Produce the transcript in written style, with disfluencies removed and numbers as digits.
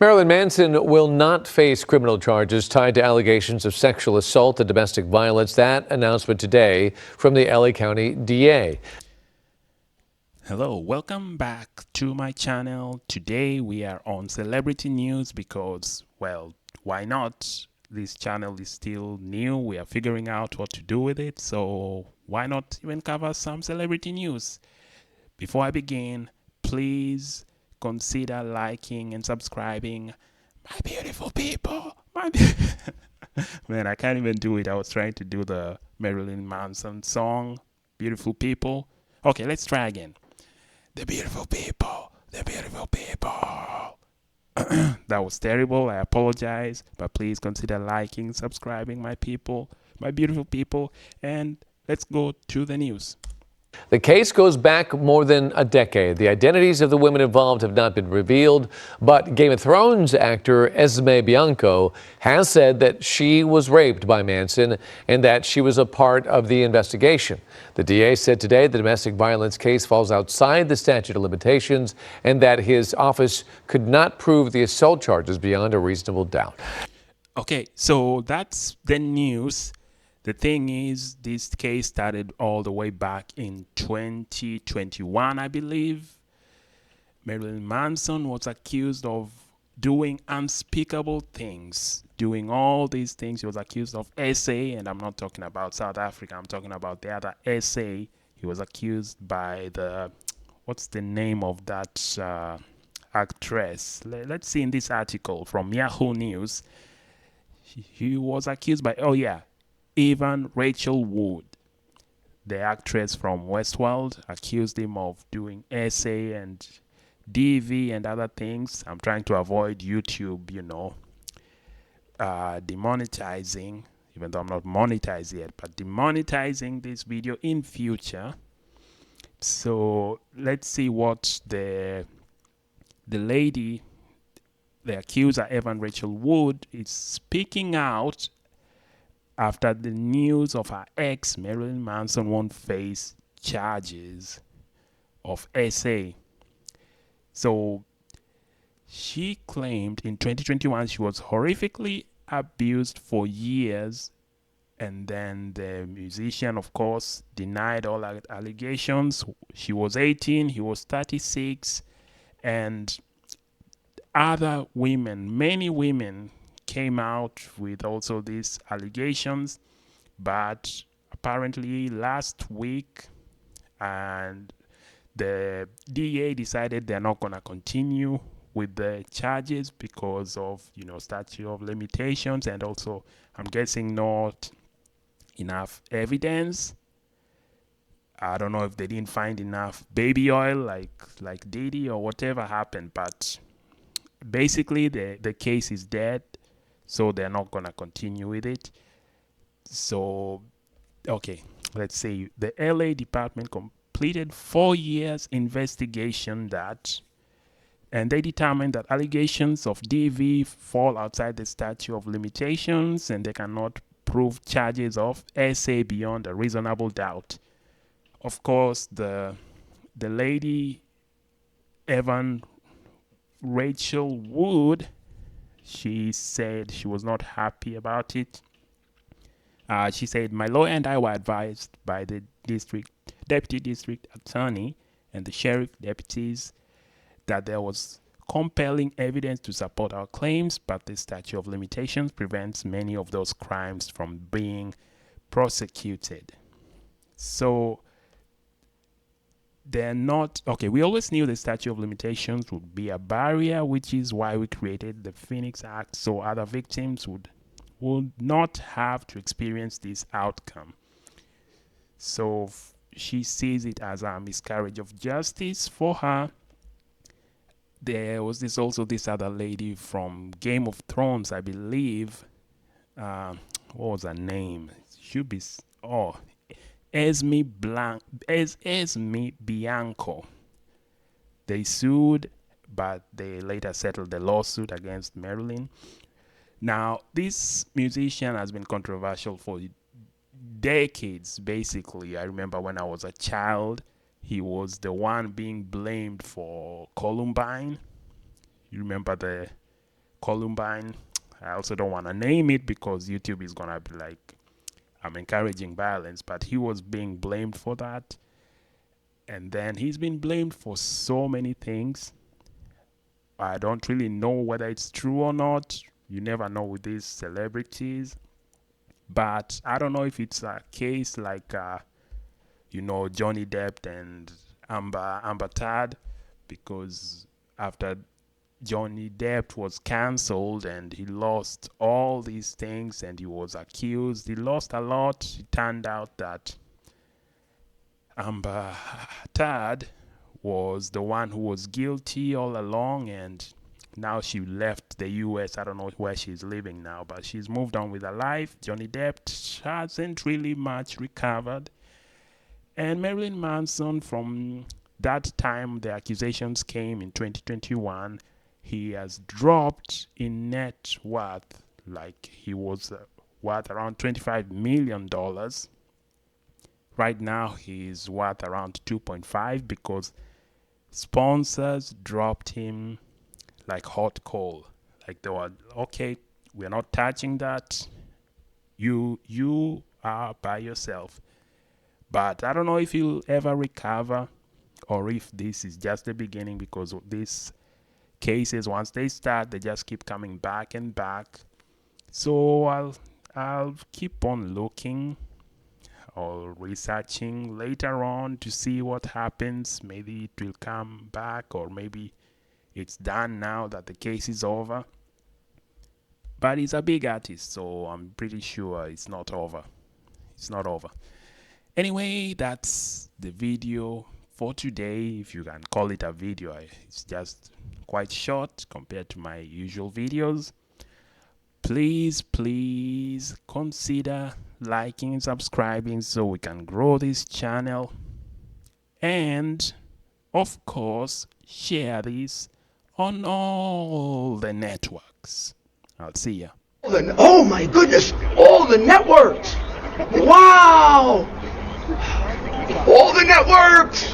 Marilyn Manson will not face criminal charges tied to allegations of sexual assault and domestic violence. That announcement today from the LA County DA. Hello, welcome back to my channel. Today we are on celebrity news because, well, why not? This channel is still new. We are figuring out what to do with it, so why not even cover some celebrity news? Before I begin, please consider liking and subscribing. My beautiful people, man, I can't even do it. I was trying to do the Marilyn Manson song, Beautiful People. Okay, let's try again. The beautiful people, the beautiful people. That was terrible. I apologize, but please consider liking, subscribing, my people, my beautiful people, and let's go to the news. The case goes back more than a decade. The identities of the women involved have not been revealed, but Game of Thrones actor Esme Bianco has said that she was raped by Manson and that she was a part of the investigation. The DA said today the domestic violence case falls outside the statute of limitations and that his office could not prove the assault charges beyond a reasonable doubt. Okay, so that's the news. The thing is, this case started all the way back in 2021, I believe. Marilyn Manson was accused of doing unspeakable things, doing all these things. He was accused of SA, and I'm not talking about South Africa. I'm talking about the other SA. He was accused by what's the name of that actress? Let's see in this article from Yahoo News. He was accused by, oh yeah, Evan Rachel Wood, the actress from Westworld, accused him of doing SA and DV and other things. I'm trying to avoid YouTube, demonetizing, even though I'm not monetized yet, but demonetizing this video in future. So let's see what the lady, the accuser, Evan Rachel Wood, is speaking out after the news of her ex, Marilyn Manson, won't face charges of SA. So she claimed in 2021 she was horrifically abused for years, and then the musician, of course, denied all allegations. She was 18, he was 36, and other women, many women, came out with also these allegations, but apparently last week, and the DA decided they're not going to continue with the charges because of statute of limitations, and also I'm guessing not enough evidence. I don't know if they didn't find enough baby oil like Diddy or whatever happened, but basically the case is dead, so they're not going to continue with it. So okay, let's say the LA department completed 4 years investigation and they determined that allegations of DV fall outside the statute of limitations and they cannot prove charges of SA beyond a reasonable doubt. Of course, the lady Evan Rachel Wood, she said she was not happy about it. She said, my lawyer and I were advised by the deputy district attorney and the sheriff deputies that there was compelling evidence to support our claims, but the statute of limitations prevents many of those crimes from being prosecuted. So they're not okay. We always knew the statute of limitations would be a barrier, which is why we created the Phoenix Act, so other victims would not have to experience this outcome. So she sees it as a miscarriage of justice for her. There was this other lady from Game of Thrones, I believe. What was her name? Should be Esme Bianco. They sued, but they later settled the lawsuit against Marilyn. Now, this musician has been controversial for decades, basically. I remember when I was a child, he was the one being blamed for Columbine. You remember Columbine. I also don't want to name it because YouTube is gonna be like I'm encouraging violence, but he was being blamed for that. And then he's been blamed for so many things. I don't really know whether it's true or not. You never know with these celebrities. But I don't know if it's a case like, Johnny Depp and Amber Tad, because after Johnny Depp was cancelled and he lost all these things and he was accused, he lost a lot. It turned out that Amber Tad was the one who was guilty all along, and now she left the US. I don't know where she's living now, but she's moved on with her life. Johnny Depp hasn't really much recovered. And Marilyn Manson, from that time the accusations came in 2021, he has dropped in net worth. Like he was worth around $25 million. Right now he's worth around 2.5 because sponsors dropped him like hot coal. Like they were, okay, we're not touching that. You are by yourself. But I don't know if he'll ever recover or if this is just the beginning, because these cases, once they start, they just keep coming back and back. So I'll keep on looking or researching later on to see what happens. Maybe it will come back, or maybe it's done now that the case is over. But he's a big artist, so I'm pretty sure it's not over. It's not over. Anyway, that's the video for today, if you can call it a video. It's just quite short compared to my usual videos. Please consider liking and subscribing so we can grow this channel. And of course, share this on all the networks. I'll see ya. Oh my goodness, all the networks! Wow! All the networks!